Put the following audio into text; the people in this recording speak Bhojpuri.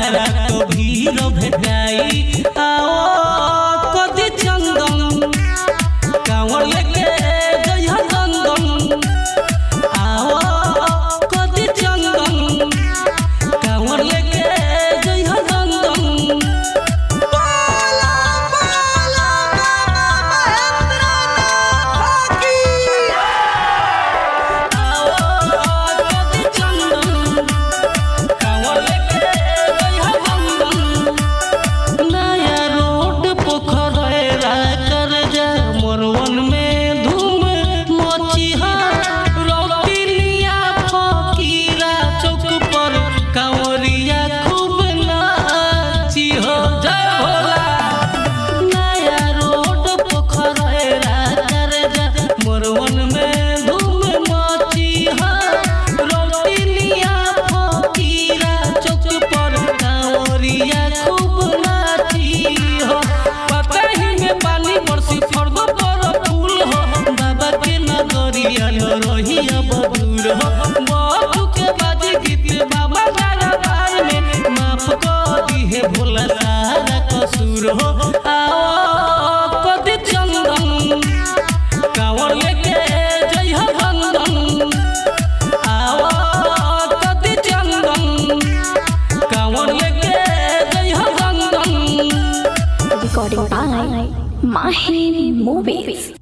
तहरा तो भीड़ भेटाई आओ कदी चंदन कांवर लेके जइहा चंदन आओ कदी चंदन कांवर लेके जइहा चंदन रहिया बदूर हो बाबू के बाजी गीत बाबा गाना भाई में माफ कर दिहे भोला सारा कसूर हो आओ कदी चंदन कांवर लेके जइहा चंदन आओ कदी चंदन कांवर लेके जइहा चंदन Recording by Mahi Movies.